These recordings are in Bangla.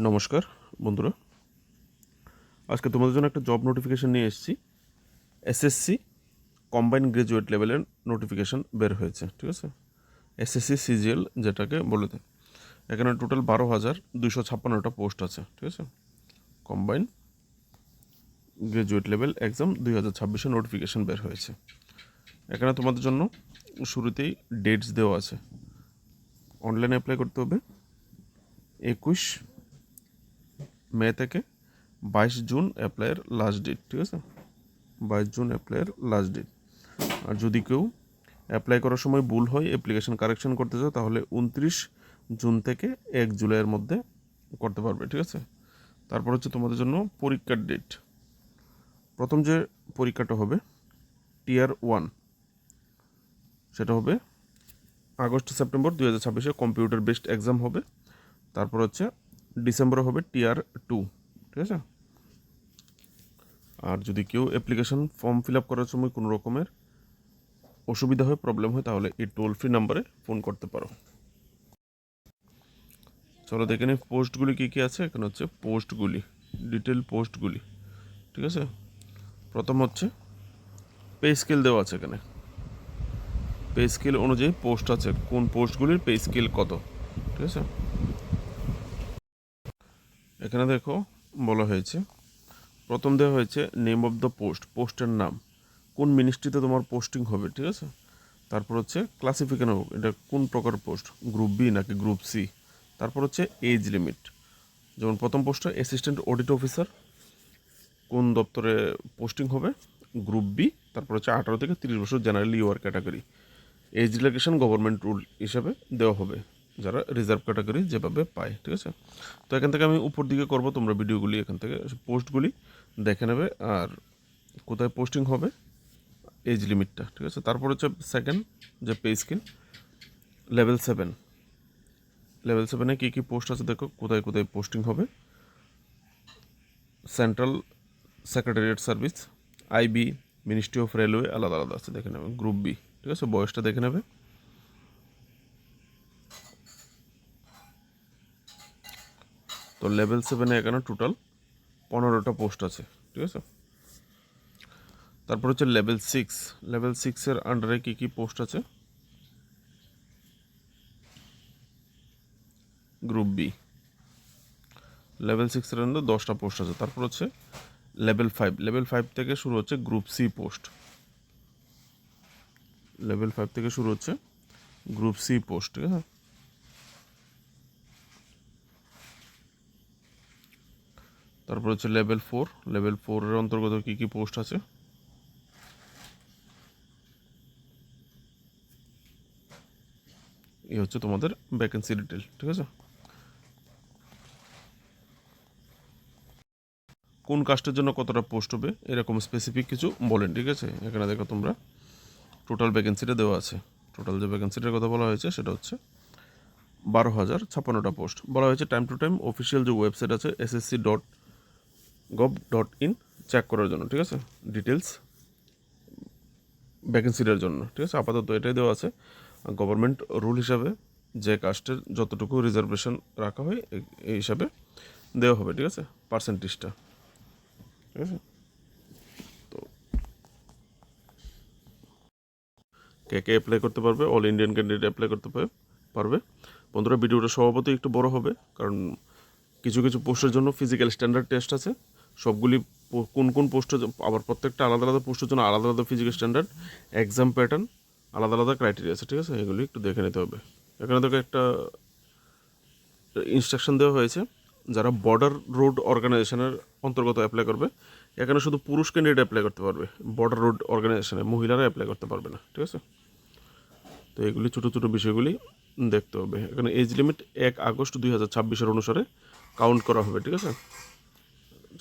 নমস্কার বন্ধুরা, আজকে তোমাদের জন্য একটা জব নোটিফিকেশান নিয়ে এসেছি। এসএসসি কম্বাইন্ড গ্র্যাজুয়েট লেভেলের নোটিফিকেশান বের হয়েছে, ঠিক আছে। এসএসসি সিজিএল যেটাকে বলে দেয়। এখানে টোটাল 12,256টা পোস্ট আছে, ঠিক আছে। কম্বাইন্ড গ্র্যাজুয়েট লেভেল এক্সাম 2026-এর নোটিফিকেশান বের হয়েছে। এখানে তোমাদের জন্য শুরুতেই ডেটস দেওয়া আছে। অনলাইনে অ্যাপ্লাই করতে হবে 21 মে থেকে 22 জুন অ্যাপ্লাইয়ের লাস্ট ডেট, ঠিক আছে। 22 জুন অ্যাপ্লাইয়ের লাস্ট ডেট। আর যদি কেউ অ্যাপ্লাই করার সময় ভুল হয়, অ্যাপ্লিকেশন কারেকশন করতে চাও, তাহলে 29 জুন থেকে 1 জুলাইয়ের মধ্যে করতে পারবে, ঠিক আছে। তারপর হচ্ছে তোমাদের জন্য পরীক্ষার ডেট। প্রথম যে পরীক্ষাটা হবে টিয়ার 1, সেটা হবে আগস্ট সেপ্টেম্বর 2026-এ কম্পিউটার বেসড এক্সাম হবে। তারপর হচ্ছে ডিসেম্বরে হবে টিয়ার 2, ঠিক আছে। আর যদি কেউ অ্যাপ্লিকেশন ফর্ম ফিল আপ করার সময় কোনো রকমের অসুবিধা হয়, প্রবলেম হয়, তাহলে এই টোল ফ্রি নাম্বারে ফোন করতে পারো। চলো দেখে নিই পোস্টগুলি কী কী আছে। এখানে হচ্ছে পোস্টগুলি, ডিটেল পোস্টগুলি, ঠিক আছে। প্রথম হচ্ছে পে স্কেল দেওয়া আছে। এখানে পে স্কেল অনুযায়ী পোস্ট আছে, কোন পোস্টগুলির পে স্কেল কত, ঠিক আছে। এখানে দেখো বলা হয়েছে, প্রথম দেওয়া হয়েছে নেম অফ দ্য পোস্ট, পোস্টের নাম, কোন মিনিস্ট্রিতে তোমার পোস্টিং হবে, ঠিক আছে। তারপর হচ্ছে ক্লাসিফিকেশন, এটা কোন প্রকার পোস্ট, গ্রুপ বি নাকি গ্রুপ সি। তারপর হচ্ছে এজ লিমিট, যেমন প্রথম পোস্টটা অ্যাসিস্ট্যান্ট অডিট অফিসার, কোন দপ্তরে পোস্টিং হবে, গ্রুপ বি। তারপর হচ্ছে 18 থেকে 30 বছর general UR category. Age relaxation government rule হিসাবে দেওয়া হবে, যারা রিজার্ভ ক্যাটাগরি যেভাবে পায়, ঠিক আছে। তো এখান থেকে আমি উপর দিকে করব, তোমরা ভিডিওগুলি এখান থেকে পোস্টগুলি দেখে নেবে আর কোথায় পোস্টিং হবে, এজ লিমিটটা, ঠিক আছে। তারপর হচ্ছে সেকেন্ড যে পে স্কেল লেভেল 7, লেভেল 7-এ কী কী পোস্ট আছে দেখো, কোথায় কোথায় পোস্টিং হবে। Central secretariat service, IB, ministry of railway, আলাদা আলাদা আছে, দেখে নেবে। গ্রুপ বি, ঠিক আছে, বয়সটা দেখে নেবে। তো লেভেল 7-এ এখানে টোটাল 15টা পোস্ট আছে, ঠিক আছে। তারপর হচ্ছে লেভেল 6, লেভেল 6-এর আন্ডারে কী কী পোস্ট আছে, গ্রুপ বি। লেভেল 6-এর আন্ডারে 10টা পোস্ট আছে। তারপর হচ্ছে লেভেল 5, লেভেল 5 থেকে শুরু হচ্ছে গ্রুপ সি পোস্ট, লেভেল 5 থেকে শুরু হচ্ছে গ্রুপ সি পোস্ট, ঠিক আছে। তারপর হচ্ছে লেভেল 4, লেভেল 4-এর অন্তর্গত কী কী পোস্ট আছে, এই হচ্ছে তোমাদের ভ্যাকেন্সি ডিটেল, ঠিক আছে। কোন কাস্টের জন্য কতটা পোস্ট হবে এরকম স্পেসিফিক কিছু বলেন, ঠিক আছে। এখানে দেখো তোমরা টোটাল ভ্যাকেন্সিটা দেওয়া আছে। টোটাল যে ভ্যাকেন্সিটার কথা বলা হয়েছে সেটা হচ্ছে 12,056টা পোস্ট। বলা হয়েছে টাইম টু টাইম অফিসিয়াল যে ওয়েবসাইট আছে ssc.gov.in চেক করার জন্য, ঠিক আছে, ডিটেলস ভ্যাকেন্সিটার জন্য, ঠিক আছে। আপাতত এটাই দেওয়া আছে। গভর্নমেন্ট রুল হিসাবে যে কাস্টের যতটুকু রিজার্ভেশন রাখা হয় এই হিসাবে দেওয়া হবে, ঠিক আছে, পার্সেন্টেজটা, ঠিক আছে। তো কে কে অ্যাপ্লাই করতে পারবে, অল ইন্ডিয়ান ক্যান্ডিডেট অ্যাপ্লাই করতে পারবে। বন্ধুরা, ভিডিওটা স্বভাবতই একটু বড় হবে, কারণ কিছু কিছু পোস্টের জন্য ফিজিক্যাল স্ট্যান্ডার্ড টেস্ট আছে। সবগুলি কোন কোন পোস্টের, আবার প্রত্যেকটা আলাদা আলাদা পোস্টের জন্য আলাদা আলাদা ফিজিক্যাল স্ট্যান্ডার্ড, এক্সাম প্যাটার্ন, আলাদা আলাদা ক্রাইটেরিয়া আছে, ঠিক আছে। এগুলি একটু দেখে নিতে হবে। এখানে দেখো একটা ইনস্ট্রাকশন দেওয়া হয়েছে, যারা বর্ডার রোড অর্গানাইজেশনের অন্তর্গত অ্যাপ্লাই করবে, এখানে শুধু পুরুষ ক্যান্ডিডেট অ্যাপ্লাই করতে পারবে, বর্ডার রোড অর্গানাইজেশনে মহিলারা অ্যাপ্লাই করতে পারবে না, ঠিক আছে। তো এগুলি ছোটো ছোটো বিষয়গুলি দেখতে হবে। এখানে এজ লিমিট 1 আগস্ট 2026-এর অনুসারে কাউন্ট করা হবে, ঠিক আছে,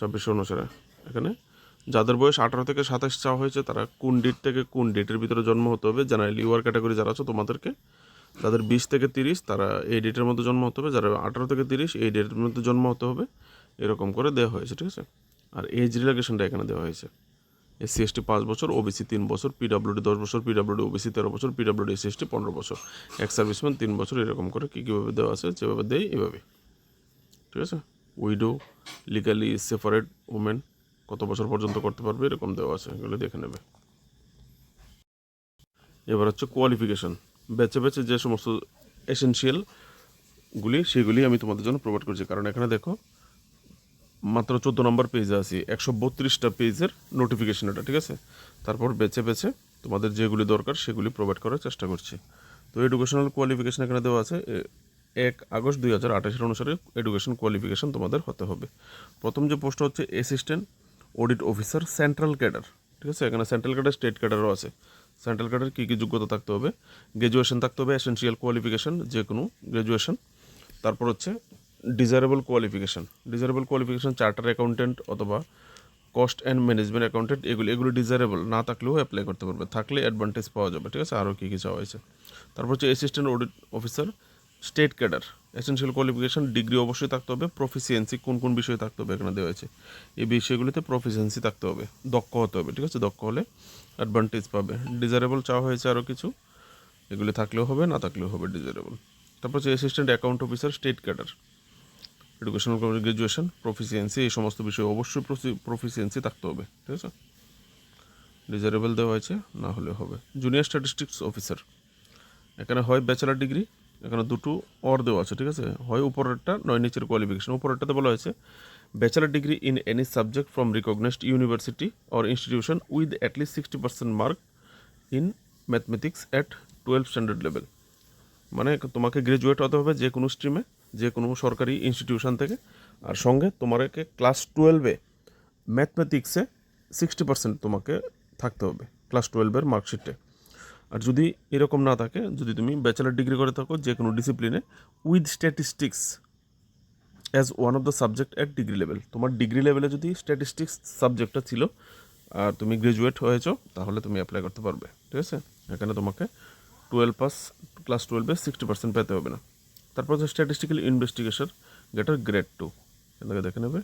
26 অনুসারে। এখানে যাদের বয়স 18 থেকে 27 চাওয়া হয়েছে, তারা কোন ডেট থেকে কোন ডেটের ভিতরে জন্ম হতে হবে, জেনারেল ইউআর ক্যাটাগরি যারা আছে তোমাদেরকে, যাদের 20 থেকে 30 তারা এই ডেটের মধ্যে জন্ম হতে হবে, যারা 18 থেকে 30 এই ডেটের মধ্যে জন্ম হতে হবে, এরকম করে দেওয়া হয়েছে, ঠিক আছে। আর এজ রিল্যাক্সেশনটা এখানে দেওয়া হয়েছে, এসসি এসটি 5 বছর, ওবিসি 3 বছর, পিডাব্লিউডি 10 বছর, পিডাব্লিউডি ওবিসি 13 বছর, পিডাব্লিউডি এসসি এসটি 15 বছর, এক্স সার্ভিসম্যান 3 বছর, এরকম করে কীভাবে দেওয়া আছে, যেভাবে দেয় এভাবে, ঠিক আছে। উইডো, লিগালি সেপারেট ওমেন কত বছর পর্যন্ত করতে পারবে এরকম দেওয়া আছে, এগুলো দেখে নেবে। এবার হচ্ছে কোয়ালিফিকেশান, বেছে বেছে যে সমস্ত এসেনশিয়ালগুলি সেগুলি আমি তোমাদের জন্য প্রোভাইড করছি, কারণ এখানে দেখো মাত্র 14 নম্বর পেজে আছি, 132টা পেজের নোটিফিকেশন এটা, ঠিক আছে। তারপর বেছে বেছে তোমাদের যেগুলি দরকার সেগুলি প্রোভাইড করার চেষ্টা করছি। তো এডুকেশনাল কোয়ালিফিকেশান এখানে দেওয়া আছে 1 আগস্ট 2028 অনুসারে এডুকেশন কোয়ালিফিকেশান তোমাদের হতে হবে। প্রথম যে পোস্ট হচ্ছে assistant audit officer central cadre, ঠিক আছে। এখানে সেন্ট্রাল ক্যাডার, স্টেট ক্যাডারও আছে। সেন্ট্রাল ক্যাডার কী কী যোগ্যতা থাকতে হবে? গ্র্যাজুয়েশন থাকতে হবে, এসেনশিয়াল কোয়ালিফিকেশান যে কোনো গ্র্যাজুয়েশন। তারপর হচ্ছে ডিজারেবল কোয়ালিফিকেশান চার্টার অ্যাকাউন্টেন্ট অথবা কস্ট অ্যান্ড ম্যানেজমেন্ট অ্যাকাউন্টেন্ট, এগুলি ডিজারেবল না থাকলেও অ্যাপ্লাই করতে পারবে, থাকলে অ্যাডভান্টেজ পাওয়া যাবে, ঠিক আছে। আরও কী কী চাওয়া হয়েছে। তারপর হচ্ছে assistant audit officer state cadre, essential qualification degree অবশ্যই থাকতে হবে, প্রফিসিয়েন্সি কোন কোন বিষয়ে থাকতে হবে এখানে দেওয়া হয়েছে, এই বিষয়গুলিতে প্রফিসিয়েন্সি থাকতে হবে, দক্ষ হতে হবে, ঠিক আছে। দক্ষ হলে অ্যাডভান্টেজ পাবে। ডিজারেবল চাওয়া হয়েছে আরও কিছু, এগুলি থাকলেও হবে না থাকলেও হবে ডিজারেবল। তারপর হচ্ছে assistant account officer state cadre, educational graduation, proficiency, এই সমস্ত বিষয়ে অবশ্যই প্রফিসিয়েন্সি থাকতে হবে, ঠিক আছে। ডিজারেবল দেওয়া হয়েছে, না হলে হবে। জুনিয়র স্ট্যাটিস্টিক্স অফিসার, এখানে হয় ব্যাচেলার ডিগ্রি, এখানে দুটো দেওয়া আছে, ঠিক আছে। হয় উপরেরটা নয় নিচের কোয়ালিফিকেশন। উপরেরটাতে বলা হয়েছে bachelor degree in any subject from recognised university or institution with at least 60% mark in mathematics at 12 standard level. মানে তোমাকে গ্রাজুয়েট হতে হবে যে কোনো স্ট্রিমে, যে কোনো সরকারি ইনস্টিটিউশন থেকে, আর সঙ্গে তোমাকে ক্লাস 12-এ ম্যাথমেটিক্সে 60% তোমাকে থাকতে হবে ক্লাস 12-এর মার্কশিটে। আর যদি এরকম না থাকে, যদি তুমি ব্যাচেলার ডিগ্রি করে থাকো যে কোনো ডিসিপ্লিনে with statistics as one of the subject at degree level, তোমার ডিগ্রি লেভেলে যদি স্ট্যাটিস্টিক্স সাবজেক্টটা ছিল আর তুমি গ্রাজুয়েট হয়েছো, তাহলে তুমি অ্যাপ্লাই করতে পারবে, ঠিক আছে। এখানে তোমাকে 12 পাস, ক্লাস 12-এ 60% পেতে হবে না। তারপর হচ্ছে স্ট্যাটিস্টিক্যাল ইনভেস্টিগেশন গেটার গ্রেড 2, এটাকে দেখে নেবে।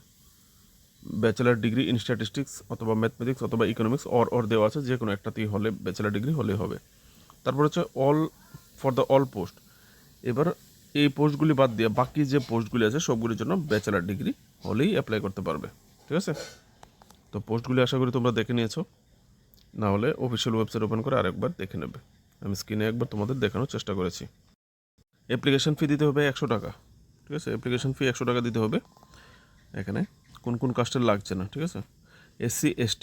ব্যাচেলার ডিগ্রি ইন স্ট্যাটিস্টিক্স অথবা ম্যাথমেটিক্স অথবা ইকোনমিক্স অর দেওয়া আছে, যে কোনো একটাতেই হলে ব্যাচেলার ডিগ্রি হলেই হবে। তারপর হচ্ছে অল পোস্ট। এবার এই পোস্টগুলি বাদ দিয়ে বাকি যে পোস্টগুলি আছে সবগুলির জন্য ব্যাচেলার ডিগ্রি হলেই অ্যাপ্লাই করতে পারবে, ঠিক আছে। তো পোস্টগুলি আশা করি তোমরা দেখে নিয়েছো, না হলে অফিসিয়াল ওয়েবসাইট ওপেন করে আরেকবার দেখে নেবে। আমি স্ক্রিনে একবার তোমাদের দেখানোর চেষ্টা করেছি। অ্যাপ্লিকেশন ফি দিতে হবে 100 টাকা, ঠিক আছে। অ্যাপ্লিকেশন ফি 100 টাকা দিতে হবে। এখানে কোন কোন কাস্টের লাগছে না, ঠিক আছে। SC ST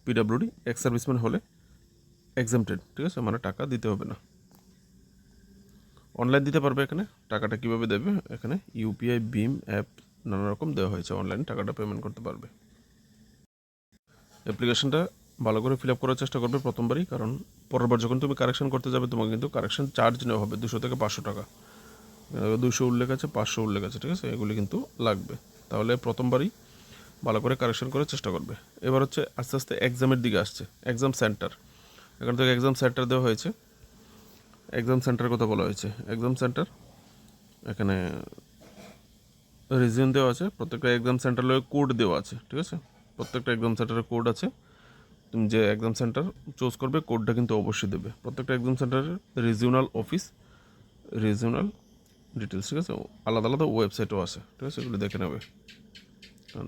PWD ex serviceman হলে এক্সামটেড, ঠিক আছে, মানে টাকা দিতে হবে না। অনলাইন দিতে পারবে। এখানে টাকাটা কীভাবে দেবে, এখানে UPI, ভীম অ্যাপ নানা রকম দেওয়া হয়েছে, অনলাইন টাকাটা পেমেন্ট করতে পারবে। অ্যাপ্লিকেশনটা ভালো করে ফিল আপ করার চেষ্টা করবে প্রথমবারই, কারণ পরেরবার যখন তুমি কারেকশন করতে যাবে তোমাকে কিন্তু কারেকশন চার্জ নেওয়া হবে 200 থেকে 500 টাকা। 200 উল্লেখ আছে, 500 উল্লেখ আছে, ঠিক আছে, এগুলি কিন্তু লাগবে। তাহলে প্রথমবারই ভালো করে কারেকশন করার চেষ্টা করবে। এবার হচ্ছে আস্তে আস্তে এক্সামের দিকে আসছে। এক্সাম সেন্টার, এখান থেকে এক্সাম সেন্টার দেওয়া হয়েছে। এক্সাম সেন্টারের কথা বলা হয়েছে। এক্সাম সেন্টার এখানে রিজিয়ন দেওয়া আছে, প্রত্যেকটা এক্সাম সেন্টারের কোড দেওয়া আছে, ঠিক আছে। প্রত্যেকটা এক্সাম সেন্টারের কোড আছে। তুমি যে এক্সাম সেন্টার চুজ করবে কোডটা কিন্তু অবশ্যই দেবে। প্রত্যেকটা এক্সাম সেন্টারের রিজিওনাল অফিস, রিজিওনাল ডিটেলস, ঠিক আছে, আলাদা আলাদা ওয়েবসাইটও আছে, ঠিক আছে, এগুলো দেখে নেবে,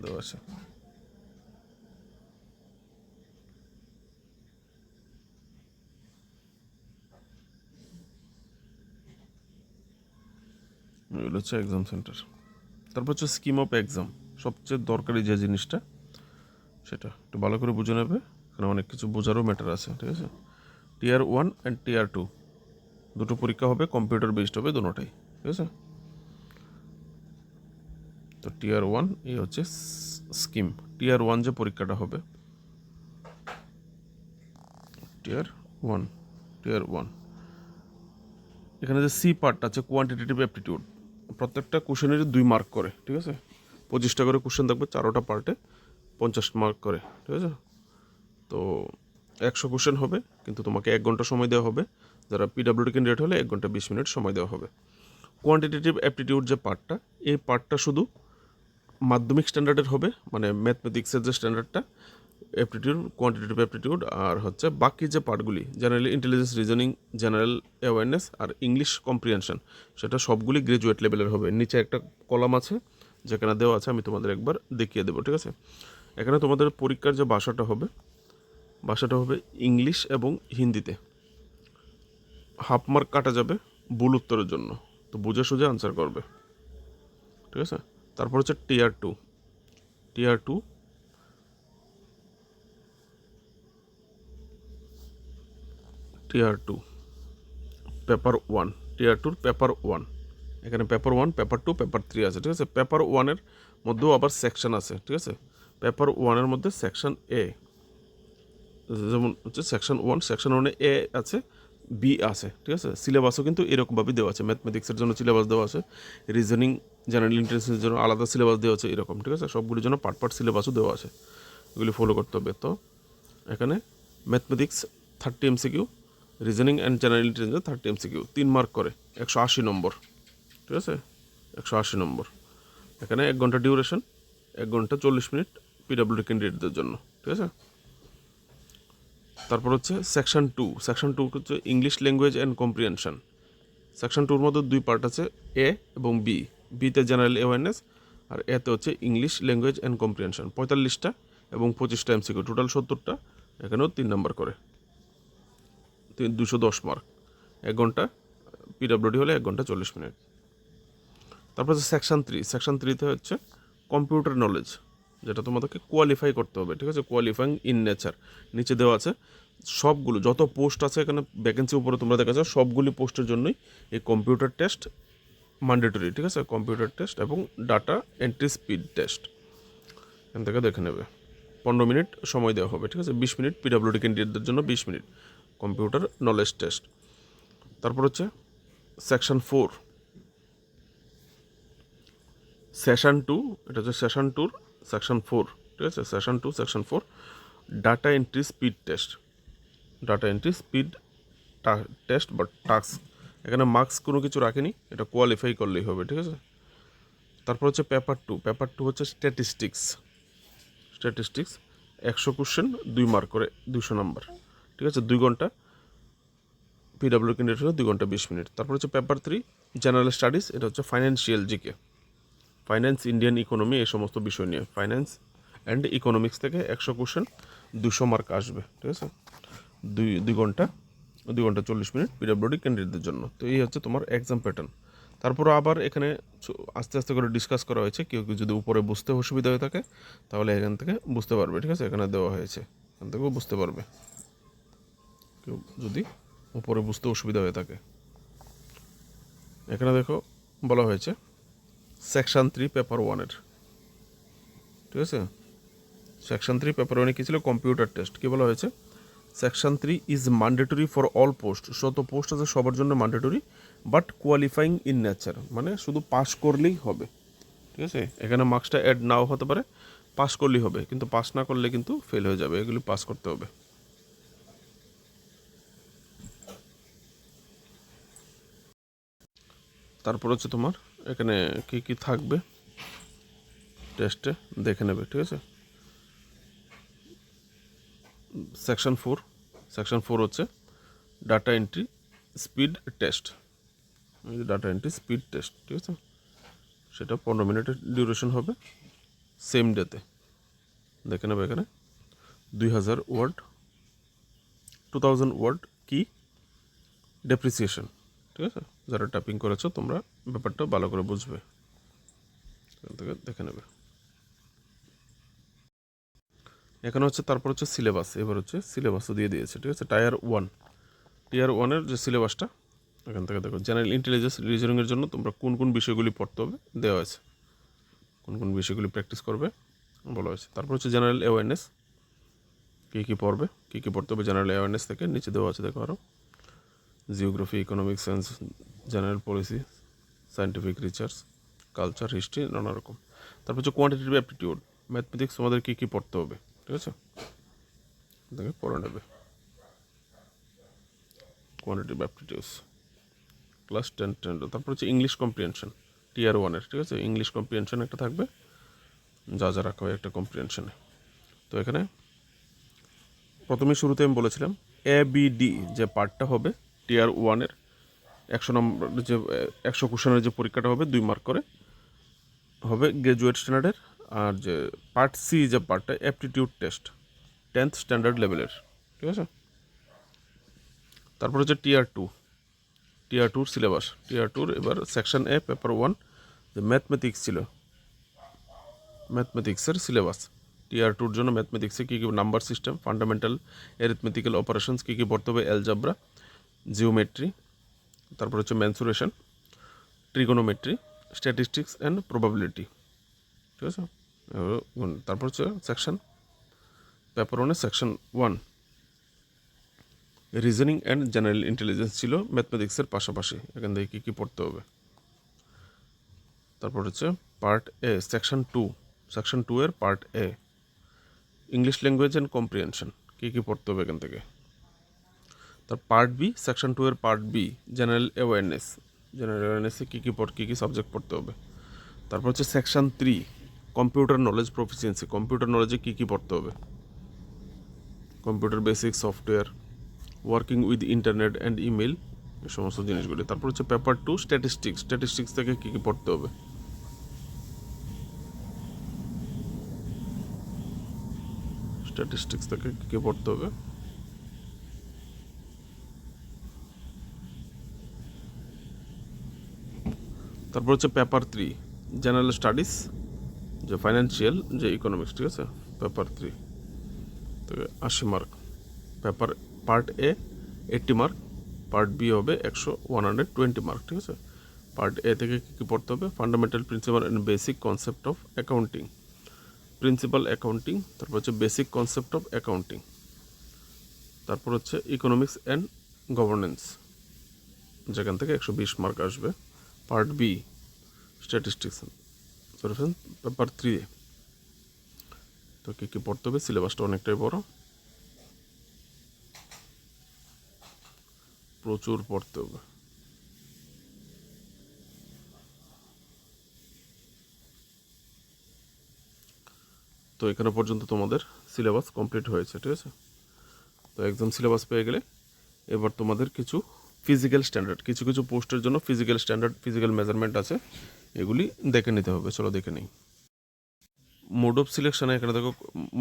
দেওয়া আছে। এগুলো হচ্ছে এক্সাম সেন্টার। তারপর হচ্ছে স্কিম অফ এক্সাম, সবচেয়ে দরকারি যে জিনিসটা সেটা একটু ভালো করে বুঝে নেবে, এখানে অনেক কিছু বোঝারও ম্যাটার আছে, ঠিক আছে। Tier 1 অ্যান্ড Tier 2 দুটো পরীক্ষা হবে, কম্পিউটার বেসড হবে দুটোটাই, ঠিক আছে। তো Tier 1 এই হচ্ছে স্কিম। Tier 1 যে পরীক্ষাটা হবে, Tier 1 এখানে যে সি পার্টটা আছে কোয়ান্টিটেটিভ অ্যাপটিটিউড, প্রত্যেকটা কোশ্চেনেরই 2 মার্ক করে, ঠিক আছে। 25টা করে কোশ্চেন থাকবে, 4টা পার্টে 50 মার্ক করে, ঠিক আছে। তো 100 কোশ্চেন হবে, কিন্তু তোমাকে 1 ঘন্টা সময় দেওয়া হবে। যারা PWD ক্যান্ডিডেট হলে 1 ঘন্টা 20 মিনিট সময় দেওয়া হবে। কোয়ান্টিটেটিভ অ্যাপটিটিউড যে পার্টটা, এই পার্টটা শুধু মাধ্যমিক স্ট্যান্ডার্ডের হবে, মানে ম্যাথমেটিক্সের যে স্ট্যান্ডার্ডটা অ্যাপটিটিউড, কোয়ান্টিটেটিভ অ্যাপটিটিউড, আর হচ্ছে বাকি যে পার্টগুলি general intelligence, reasoning, general awareness আর ইংলিশ কম্প্রিহেনশন, সেটা সবগুলি গ্রাজুয়েট লেভেলের হবে। নিচে একটা কলাম আছে যেখানে দেওয়া আছে আমি তোমাদের একবার দেখিয়ে দেবো, ঠিক আছে। এখানে তোমাদের পরীক্ষার যে ভাষাটা হবে ইংলিশ এবং হিন্দিতে। হাফ মার্ক কাটা যাবে ভুল উত্তরের জন্য, তো বুঝে সুঝে আনসার করবে, ঠিক আছে। তারপর হচ্ছে টিয়ার টু পেপার 1, টিয়ার টুর পেপার 1। এখানে পেপার 1, পেপার 2, পেপার 3 আছে, ঠিক আছে। পেপার 1-এর মধ্যেও আবার সেকশন আছে, ঠিক আছে। পেপার 1-এর মধ্যে সেকশন এ, যেমন হচ্ছে সেকশন 1, সেকশন 1-এ এ আছে, বি আছে, ঠিক আছে। সিলেবাসও কিন্তু এরকমভাবেই দেওয়া আছে। ম্যাথমেটিক্সের জন্য সিলেবাস দেওয়া আছে, রিজনিং, জেনারেল ইন্টেলিজেন্সের জন্য আলাদা সিলেবাস দেওয়া আছে, এরকম, ঠিক আছে। সবগুলির জন্য পার্ট সিলেবাসও দেওয়া আছে, এগুলি ফলো করতে হবে। তো এখানে mathematics 30 MCQ, reasoning and general intelligence 30 MCQ, 3 mark করে 180 নম্বর, ঠিক আছে, 180 নম্বর। এখানে 1 ঘন্টা ডিউরেশন, 1 ঘন্টা 40 মিনিট পিডাব্লিউডি ক্যান্ডিডেটদের জন্য, ঠিক আছে। তারপর হচ্ছে সেকশন টু হচ্ছে English language and comprehension. Section 2-র মধ্যে 2 পার্ট আছে, এ এবং বি। বিতে জেনারেল অ্যাওয়ারনেস, আর এতে হচ্ছে ইংলিশ ল্যাঙ্গুয়েজ অ্যান্ড কম্প্রিহেনশন। 45টা এবং 25টা MCQ, টোটাল 70টা। এখানেও 3 নাম্বার করে, 210 মার্ক। 1 ঘন্টা পিডাব্লিউডি হলে 1 ঘন্টা 40 মিনিট। তারপর হচ্ছে সেকশন 3-তে হচ্ছে কম্পিউটার নলেজ, যেটা তোমাদেরকে কোয়ালিফাই করতে হবে, ঠিক আছে। কোয়ালিফাইং ইন নেচার নিচে দেওয়া আছে। সবগুলো যত পোস্ট আছে এখানে ভ্যাকেন্সি উপরে তোমরা দেখা যাচ্ছে, সবগুলি পোস্টের জন্যই এই কম্পিউটার টেস্ট ম্যান্ডেটরি, ঠিক আছে। কম্পিউটার টেস্ট এবং ডাটা এন্ট্রি স্পিড টেস্ট এখান থেকে দেখে নেবে। 15 মিনিট সময় দেওয়া হবে, ঠিক আছে। 20 মিনিট পিডাব্লিউডি ক্যান্ডিডেটদের জন্য, 20 মিনিট কম্পিউটার নলেজ টেস্ট। তারপর হচ্ছে সেকশন 4, সেশন 2, এটা হচ্ছে সেশন 2 সেকশন 4, ঠিক আছে। Section 4 data entry speed test, test বা টাস্ক। এখানে মার্কস কোনো কিছু রাখেনি, এটা কোয়ালিফাই করলেই হবে, ঠিক আছে। তারপর হচ্ছে পেপার টু হচ্ছে স্ট্যাটিস্টিক্স 100 কোশ্চেন, 2 মার্ক করে 200 নাম্বার, ঠিক আছে। 2 ঘন্টা পিডাব্লিউ ক্যান্ডিডেট হলে 2 ঘন্টা 20 মিনিট। তারপর হচ্ছে পেপার 3 জেনারেল স্টাডিজ, এটা হচ্ছে financial GK, finance, Indian economy, এই সমস্ত বিষয় নিয়ে। ফাইন্যান্স অ্যান্ড ইকোনমিক্স থেকে 100 কোশ্চেন, 200 মার্ক আসবে, ঠিক আছে। 2 ঘন্টা 40 মিনিট পিডাব্লিউডি ক্যান্ডিডেটদের জন্য। তো এই হচ্ছে তোমার এক্সাম প্যাটার্ন। তারপর আবার এখানে আস্তে আস্তে করে ডিসকাস করা হয়েছে। কেউ যদি উপরে বুঝতে অসুবিধা হয়ে থাকে তাহলে এখান থেকে বুঝতে পারবে, ঠিক আছে। এখানে দেওয়া হয়েছে, এখান থেকেও বুঝতে পারবে কেউ যদি উপরে বুঝতে অসুবিধা হয়ে থাকে। এখানে দেখো বলা হয়েছে সেকশন 3 পেপার 1-এর, ঠিক আছে। সেকশন 3 পেপার 1-এ কী ছিল? Computer test. কী বলা হয়েছে? Section 3 is mandatory for all post, যত পোস্ট আছে সবার জন্য mandatory, but qualifying in nature, মানে শুধু পাস করলেই হবে, ঠিক আছে। এখানে মার্কসটা অ্যাড নাও হতে পারে, পাস করলেই হবে, কিন্তু পাস না করলে কিন্তু ফেল হয়ে যাবে, এগুলি পাস করতে হবে। তারপর হচ্ছে তোমার এখানে কী কী থাকবে টেস্টে দেখে নেবে, ঠিক আছে। সেকশন 4 হচ্ছে ডাটা এন্ট্রি স্পিড টেস্ট, ঠিক আছে। সেটা 15 মিনিটের ডিউরেশন হবে, সেম ডেতে দেখে নেবে। এখানে 2000 ওয়ার্ড, 2000 ওয়ার্ড কি ডেপ্রিসিয়েশন, ঠিক আছে। যারা টাইপিং করেছো তোমরা ব্যাপারটা ভালো করে বুঝবে, এখান থেকে দেখে নেবে। এখানে হচ্ছে তারপর হচ্ছে সিলেবাস, এবার হচ্ছে সিলেবাসও দিয়ে দিয়েছে, ঠিক আছে। টিয়ার 1-এর যে সিলেবাসটা এখান থেকে দেখো। জেনারেল ইন্টেলিজেন্স রিজনিংয়ের জন্য তোমরা কোন কোন বিষয়গুলি পড়তে হবে দেওয়া আছে, কোন কোন বিষয়গুলি প্র্যাকটিস করবে বলা হয়েছে। তারপর হচ্ছে জেনারেল অ্যাওয়ারনেস, কী পড়বে, কী পড়তে হবে জেনারেল অ্যাওয়ারনেস থেকে নিচে দেওয়া আছে দেখো। আরও geography, economics, science, general policy, scientific research, culture, history, নানা রকম। তারপর হচ্ছে কোয়ান্টিটেটিভ অ্যাপটিটিউড, ম্যাথমেটিক্স তোমাদের কী পড়তে হবে, ঠিক আছে, দেখে পড়ে নেবে। Quantitative aptitudes class 10। তারপর হচ্ছে ইংলিশ কম্প্রিহেনশন টিয়ার 1-এর, ঠিক আছে। ইংলিশ কম্প্রিহেনশন একটা থাকবে, যা রাখা হয় একটা কম্প্রিহেনশনে। তো এখানে প্রথমে শুরুতে আমি বলেছিলাম ABD যে পার্টটা হবে টিয়ার 1-এর 100 নম্বর, যে 100 কোশ্চেনের যে পরীক্ষাটা হবে 2 মার্ক করে, হবে গ্র্যাজুয়েট স্ট্যান্ডার্ডের, আর যে পার্ট সি যে পার্টটা অ্যাপটিটিউড টেস্ট 10th স্ট্যান্ডার্ড লেভেলের, ঠিক আছে। তারপর হচ্ছে টিয়ার টুর সিলেবাস। টিয়ার টুর এবার সেকশন এ পেপার 1 যে ম্যাথমেটিক্স ছিল, ম্যাথমেটিক্সের সিলেবাস। টিয়ার টুর জন্য ম্যাথমেটিক্সে কী কী number system, fundamental arithmetical operations কী কী পড়তে হবে, অ্যালজাব্রা, জিওমেট্রি, তারপর হচ্ছে mensuration, trigonometry, statistics and probability, ঠিক আছে। তারপর হচ্ছে section paper 1 section 1 reasoning and general intelligence ছিল ম্যাথমেটিক্সের পাশাপাশি, এখান থেকে কী কী পড়তে হবে। তারপর হচ্ছে পার্ট এ সেকশন 2 এর part A English language and comprehension কী কী পড়তে হবে এখান থেকে। তার পার্ট বি সেকশন 2 এর পার্ট বি জেনারেল অ্যাওয়ারনেসে কী কী সাবজেক্ট পড়তে হবে। তারপর হচ্ছে section 3 computer knowledge proficiency, computer নলেজে কী কী পড়তে হবে, computer basic, software, working with internet and email, এই সমস্ত জিনিসগুলি। তারপর হচ্ছে পেপার 2 স্ট্যাটিস্টিক্স থেকে কী কী পড়তে হবে। স্ট্যাটিস্টিক্স থেকে কী কী পড়তে হবে। তারপর হচ্ছে পেপার 3 জেনারেল স্টাডিজ, যে ফাইন্যান্সিয়াল, যে ইকোনমিক্স, ঠিক আছে। পেপার 3 থেকে 80 mark. Paper part A 80 mark, part B হবে 120 মার্ক, ঠিক আছে। পার্ট এ থেকে কী কী পড়তে হবে, fundamental principal and basic concept of accounting, তারপর হচ্ছে বেসিক কনসেপ্ট অফ অ্যাকাউন্টিং, তারপর হচ্ছে ইকোনমিক্স অ্যান্ড গভর্নেন্স, যেখান থেকে 120 মার্ক আসবে। পার্ট বি স্ট্যাটিস্টিক্স, পেপার 3 তো কী কী পড়তে হবে, সিলেবাসটা অনেকটাই বড়, প্রচুর পড়তে হবে। তো এখানে পর্যন্ত তোমাদের সিলেবাস কমপ্লিট হয়েছে, ঠিক আছে। তো এক্সাম সিলেবাস পেয়ে গেলে এবার তোমাদের কিছু ফিজিক্যাল স্ট্যান্ডার্ড, কিছু পোস্টের জন্য ফিজিক্যাল মেজারমেন্ট আছে, এগুলি দেখে নিতে হবে। চলো দেখে নিই। মোড অফ সিলেকশনে এখানে দেখো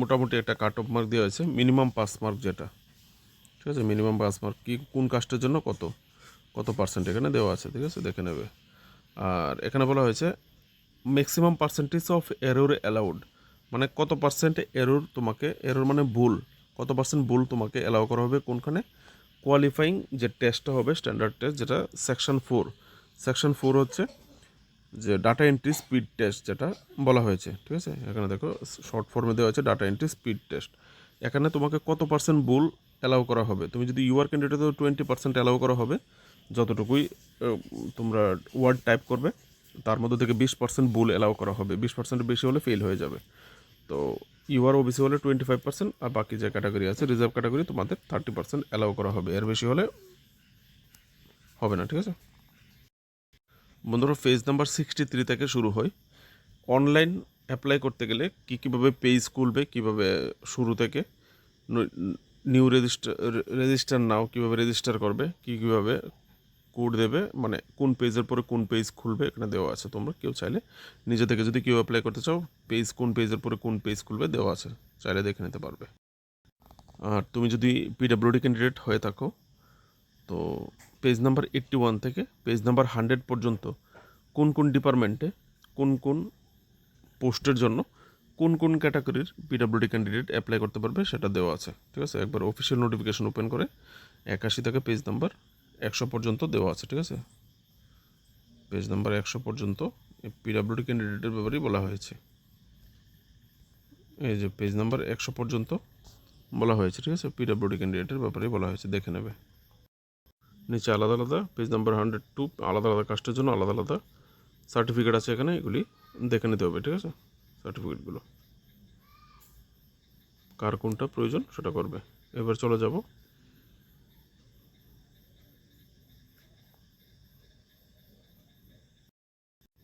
মোটামুটি একটা কাট অফ মার্ক দেওয়া হয়েছে, মিনিমাম পাস মার্ক যেটা, ঠিক আছে। মিনিমাম পাস মার্ক কি কোন কাস্টের জন্য কত পার্সেন্ট এখানে দেওয়া আছে, ঠিক আছে, দেখে নেবে। আর এখানে বলা হয়েছে maximum percentage of error allowed, মানে কত পার্সেন্ট এরর মানে ভুল, কত পার্সেন্ট ভুল তোমাকে অ্যালাউ করা হবে কোনখানে, কোয়ালিফাইং যে টেস্টটা হবে স্ট্যান্ডার্ড টেস্ট, যেটা সেকশন 4 হচ্ছে যে ডাটা এন্ট্রি স্পিড টেস্ট যেটা বলা হয়েছে, ঠিক আছে। এখানে দেখো শর্ট ফর্মে দেওয়া হয়েছে ডাটা এন্ট্রি স্পিড টেস্ট। এখানে তোমাকে কত পার্সেন্ট ভুল অ্যালাউ করা হবে, তুমি যদি ইউআর ক্যান্ডিডেটে তো 20% অ্যালাউ করা হবে, যতটুকুই তোমরা ওয়ার্ড টাইপ করবে তার মধ্যে থেকে 20% ভুল অ্যালাউ করা হবে, 20%-এর বেশি হলে ফেল হয়ে যাবে। তো ইউআর ওবিসি হলে 25%, আর বাকি যে ক্যাটাগরি আছে রিজার্ভ ক্যাটাগরি তোমাদের 30% অ্যালাউ করা হবে, এর বেশি হলে হবে না, ঠিক আছে। বন্ধুরা পেজ নাম্বার 63 থেকে শুরু হয়। অনলাইন অ্যাপ্লাই করতে গেলে কীভাবে পেজ খুলবে, কীভাবে শুরু থেকে নিউ রেজিস্টার নাও কীভাবে রেজিস্টার করবে, কীভাবে কোড দেবে, মানে কোন পেজের পরে কোন পেজ খুলবে এখানে দেওয়া আছে। তোমরা কেউ চাইলে নিজে থেকে যদি কেউ অ্যাপ্লাই করতে চাও, কোন পেজের পরে কোন পেজ খুলবে দেওয়া আছে, চাইলে দেখে নিতে পারবে। আর তুমি যদি পিডাব্লিউডি ক্যান্ডিডেট হয়ে থাকো, তো পেজ নাম্বার 81 থেকে পেজ নাম্বার 100 পর্যন্ত কোন ডিপার্টমেন্টে কোন পোস্টের জন্য কোন ক্যাটাগরির পিডাব্লিউডি ক্যান্ডিডেট অ্যাপ্লাই করতে পারবে সেটা দেওয়া আছে, ঠিক আছে। একবার অফিসিয়াল নোটিফিকেশন ওপেন করে 81 থেকে পেজ নাম্বার 100 পর্যন্ত দেওয়া আছে, ঠিক আছে। পেজ নাম্বার 100 পর্যন্ত পিডাব্লিউডি ক্যান্ডিডেটের ব্যাপারেই বলা হয়েছে। এই যে পেজ নাম্বার 100 পর্যন্ত বলা হয়েছে, ঠিক আছে, পিডাব্লিউডি ক্যান্ডিডেটের ব্যাপারেই বলা হয়েছে, দেখে নেবে। নিচে আলাদা পেজ নাম্বার 102 আলাদা কাস্টের জন্য আলাদা সার্টিফিকেট আছে, এখানে এগুলি দেখে নিতে হবে, ঠিক আছে। সার্টিফিকেটগুলো কার কোনটা প্রয়োজন সেটা করবে। এবার চলে যাব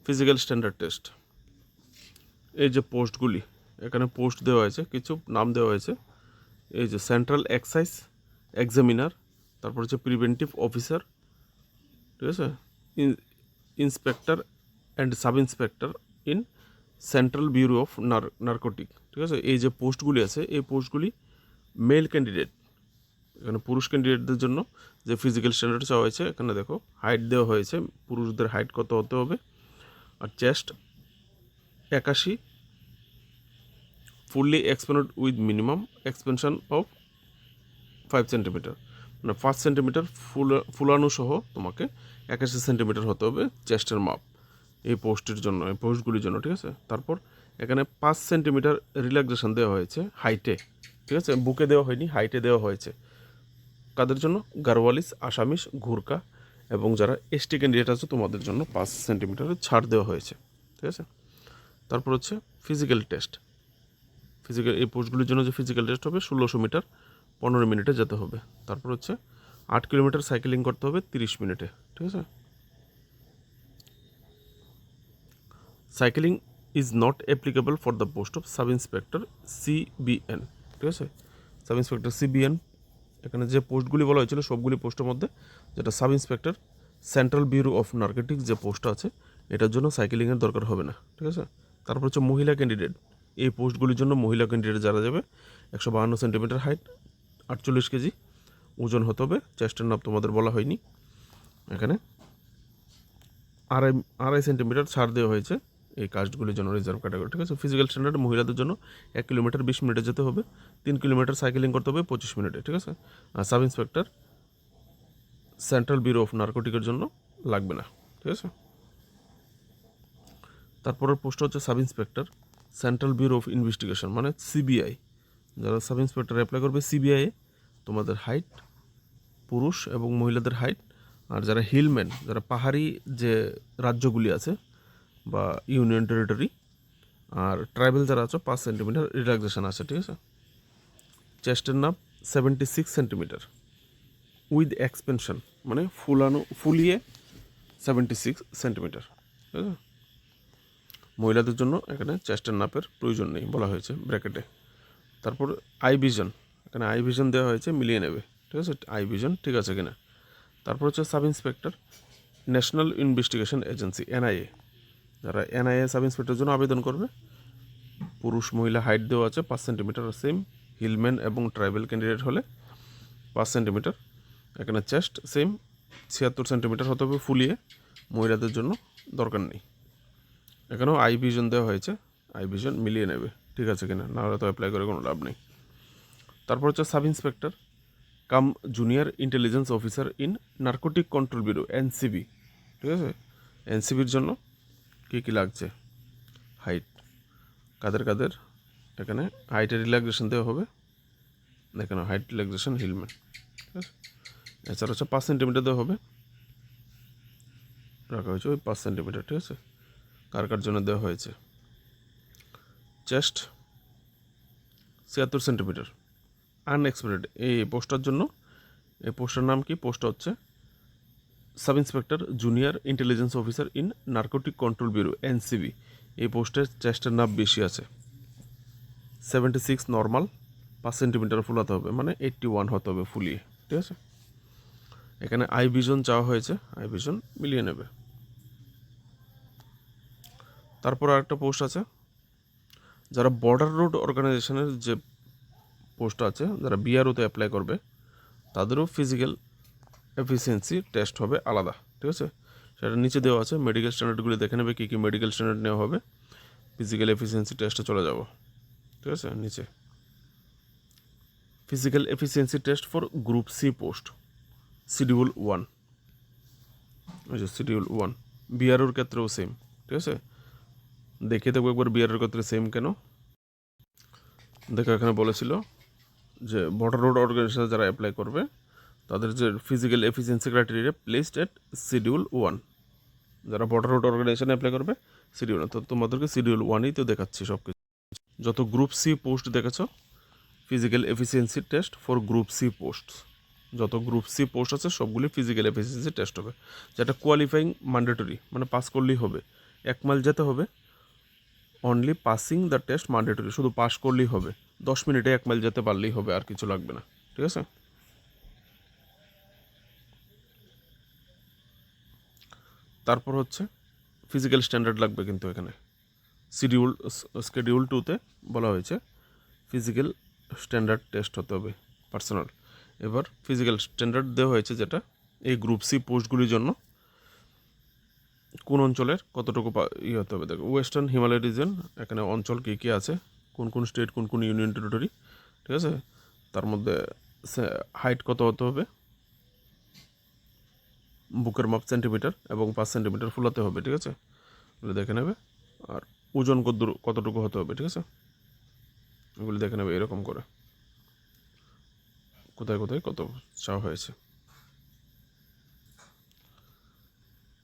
ফিজিক্যাল স্ট্যান্ডার্ড টেস্ট। এই যে পোস্টগুলি এখানে পোস্ট দেওয়া হয়েছে, কিছু নাম দেওয়া হয়েছে। এই যে সেন্ট্রাল এক্সাইজ এক্সামিনার, তারপর হচ্ছে প্রিভেন্টিভ অফিসার, ঠিক আছে, inspector and sub inspector in central bureau of narcotic, ঠিক আছে। এই যে পোস্টগুলি আছে এই পোস্টগুলি মেল ক্যান্ডিডেট, এখানে পুরুষ ক্যান্ডিডেটদের জন্য যে ফিজিক্যাল স্ট্যান্ডার্ড চাওয়া হয়েছে এখানে দেখো হাইট দেওয়া হয়েছে, পুরুষদের হাইট কত হতে হবে, আর chest 81, fully expanded with minimum expansion of 5 centimetre, মানে 5 সেন্টিমিটার ফুলানো সহ তোমাকে 81 সেন্টিমিটার হতে হবে চেস্টের মাপ এই পোস্টের জন্য, এই পোস্টগুলির জন্য, ঠিক আছে। তারপর এখানে 5 সেন্টিমিটার রিল্যাক্সেশন দেওয়া হয়েছে হাইটে, ঠিক আছে, বুকে দেওয়া হয়নি, হাইটে দেওয়া হয়েছে। কাদের জন্য? গারওয়ালিস, আসামিস, ঘুরকা এবং যারা এসটি ক্যান্ডিডেট আছে তোমাদের জন্য 5 সেন্টিমিটারের ছাড় দেওয়া হয়েছে, ঠিক আছে। তারপর হচ্ছে ফিজিক্যাল টেস্ট, এই পোস্টগুলির জন্য যে ফিজিক্যাল টেস্ট হবে 1600 মিটার 15 মিনিটে যেতে হবে। তারপর হচ্ছে 8 কিলোমিটার সাইকেলিং করতে হবে 30 মিনিটে, ঠিক আছে। Cycling is not applicable for the post of sub inspector CBN, ঠিক আছে। সাব ইন্সপেক্টর সিবিএন, এখানে যে পোস্টগুলি বলা হয়েছিল সবগুলি পোস্টের মধ্যে যেটা sub inspector central bureau of narcotics যে পোস্টটা আছে এটার জন্য সাইকেলিংয়ের দরকার হবে না, ঠিক আছে। তারপর হচ্ছে মহিলা ক্যান্ডিডেট, এই পোস্টগুলির জন্য মহিলা ক্যান্ডিডেট যারা যাবে 152 সেন্টিমিটার হাইট, 48 কেজি ওজন হতে হবে, চেস্টের নাপ তোমাদের বলা হয়নি, এখানে আড়াই সেন্টিমিটার ছাড় দেওয়া হয়েছে এই কাস্টগুলির জন্য রিজার্ভ ক্যাটাগরি, ঠিক আছে। ফিজিক্যাল স্ট্যান্ডার্ড মহিলাদের জন্য 1 কিলোমিটার 20 মিনিটে যেতে হবে, 3 কিলোমিটার সাইকেলিং করতে হবে 25 মিনিটে, ঠিক আছে। আর sub inspector central bureau of নার্কোটিকের জন্য লাগবে না, ঠিক আছে। তারপরের পোস্ট হচ্ছে sub inspector central bureau of investigation, মানে সিবিআই। যারা সাব ইন্সপেক্টর অ্যাপ্লাই করবে সিবিআইয়ে তোমাদের হাইট, পুরুষ এবং মহিলাদের হাইট, আর যারা হিলম্যান, যারা পাহাড়ি যে রাজ্যগুলি আছে বা ইউনিয়ন টেরিটরি আর ট্রাইবেল যারা আছে 5 সেন্টিমিটার রিল্যাক্সেশন আছে, ঠিক আছে। চেস্টের নাপ 76 সেন্টিমিটার উইথ এক্সপেনশন, মানে ফুলিয়ে 76 সেন্টিমিটার, ঠিক আছে। মহিলাদের জন্য এখানে চেস্টের নাপের প্রয়োজন নেই বলা হয়েছে ব্র্যাকেটে। তারপর আই ভিশন, এখানে আই ভিশন দেওয়া হয়েছে মিলিয়ে নেবে, ঠিক আছে, আই ভিশন ঠিক আছে কিনা। তারপর হচ্ছে sub inspector national investigation agency NIA, যারা এনআইএ সাব ইন্সপেক্টরের জন্য আবেদন করবে পুরুষ মহিলা হাইট দেওয়া আছে 5 সেন্টিমিটার সেম, হিলম্যান এবং ট্রাইবেল ক্যান্ডিডেট হলে 5 সেন্টিমিটার, এখানে চেস্ট সেম 76 সেন্টিমিটার হতে হবে ফুলিয়ে, মহিলাদের জন্য দরকার নেই। এখানেও আই ভিশন দেওয়া হয়েছে, আই ভিশন মিলিয়ে নেবে ঠিক আছে কিনা, না হলে তো অ্যাপ্লাই করে কোনো লাভ নেই। তারপর হচ্ছে sub inspector cum junior intelligence officer in narcotic control bureau NCB, ঠিক আছে। এনসিবির জন্য কী কী লাগছে? হাইট, কাদের কাদের এখানে হাইটের রিল্যাক্সেশন দেওয়া হবে, এখানে হাইট রিল্যাক্সেশন হিলম্যান, ঠিক আছে। এছাড়া হচ্ছে 5 সেন্টিমিটার দেওয়া হবে, রাখা হয়েছে ওই 5 সেন্টিমিটার, ঠিক আছে। কার কার জন্য দেওয়া হয়েছে? চেস্ট 76 সেন্টিমিটার আনএক্সপেক্টেড, এই পোস্টার জন্য, এই পোস্টার নাম কি? পোস্টটা হচ্ছে sub inspector junior intelligence officer in narcotic control bureau NCB. এই পোস্টের চেস্টের নাম বেশি আছে, 76 নর্মাল, 5 সেন্টিমিটার ফুলাতে হবে, মানে 81 হতে হবে ফুলিয়ে, ঠিক আছে। এখানে আই ভিশন চাওয়া হয়েছে, আই ভিশন মিলিয়ে নেবে। তারপর আরেকটা পোস্ট আছে, যারা বর্ডার রোড অর্গানাইজেশনের যে পোস্ট আছে, যারা বিআরওতে অ্যাপ্লাই করবে তাদেরও ফিজিক্যাল এফিসিয়েন্সি টেস্ট হবে আলাদা, ঠিক আছে। সেটা নিচে দেওয়া আছে, মেডিকেল স্ট্যান্ডার্ডগুলি দেখে নেবে কী কী মেডিকেল স্ট্যান্ডার্ড নেওয়া হবে, ফিজিক্যাল এফিসিয়েন্সি টেস্টে চলে যাব, ঠিক আছে। নিচে physical efficiency test for group C post schedule 1, ওই যে শিডিউল 1, বিআরওর ক্ষেত্রেও সেম, ঠিক আছে। দেখে দেবো একবার বিআরওর ক্ষেত্রে সেম কেন। দেখো এখানে বলেছিল যে বর্ডার রোড অর্গানাইজেশন যারা অ্যাপ্লাই করবে তাদের যে ফিজিক্যাল এফিসিয়েন্সি ক্রাইটেরিয়া প্লেসড এট শিডিউল 1, যারা বর্ডার রোড অর্গানাইজেশনে অ্যাপ্লাই করবে শিডিউল 1, তো তোমাদেরকে শিডিউল 1ই তো দেখাচ্ছি সব কিছু। যত গ্রুপ সি পোস্ট দেখেছ physical efficiency test for group C post, যত গ্রুপ সি পোস্ট আছে সবগুলি ফিজিক্যাল এফিসিয়েন্সি টেস্ট হবে, যেটা কোয়ালিফাইং ম্যান্ডেটরি, মানে পাস করলেই হবে, 1 মাইল যেতে হবে, only passing the test mandatory, শুধু পাস করলেই হবে, 10 মিনিটে 1 মাইল যেতে পারলেই হবে, আর কিছু লাগবে না, ঠিক আছে। তারপর হচ্ছে ফিজিক্যাল স্ট্যান্ডার্ড লাগবে কিন্তু এখানে স্কেডিউল 2-তে বলা হয়েছে ফিজিক্যাল স্ট্যান্ডার্ড টেস্ট হতে হবে পার্সোনাল। এবার ফিজিক্যাল স্ট্যান্ডার্ড দেওয়া হয়েছে যেটা এই গ্রুপ সি পোস্টগুলির জন্য কোন অঞ্চলের কতটুকু হতে হবে। দেখো ওয়েস্টার্ন হিমালয় রিজন, এখানে অঞ্চল কী কী আছে, কোন কোন স্টেট, কোন কোন ইউনিয়ন টেরিটরি, ঠিক আছে। তার মধ্যে হাইট কত হতে হবে, বুকের মাপ সেন্টিমিটার এবং 5 সেন্টিমিটার ফুলাতে হবে, ঠিক আছে, এগুলো দেখে নেবে। আর ওজন কতটুকু হতে হবে, ঠিক আছে, এগুলি দেখে নেবে এরকম করে কোথায় কোথায় কত চাওয়া হয়েছে।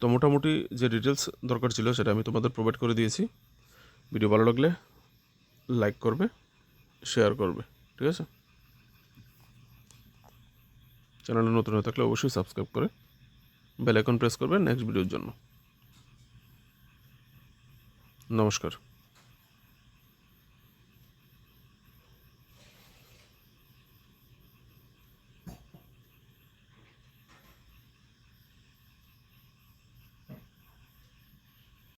তো মোটামুটি যে ডিটেলস দরকার ছিল সেটা আমি তোমাদের প্রোভাইড করে দিয়েছি। ভিডিও ভালো লাগলে লাইক করবে, শেয়ার করবে, ঠিক আছে। চ্যানেলে নতুন হয়ে থাকলে অবশ্যই সাবস্ক্রাইব করে বেল আইকন প্রেস করবে নেক্সট ভিডিওর জন্য। নমস্কার।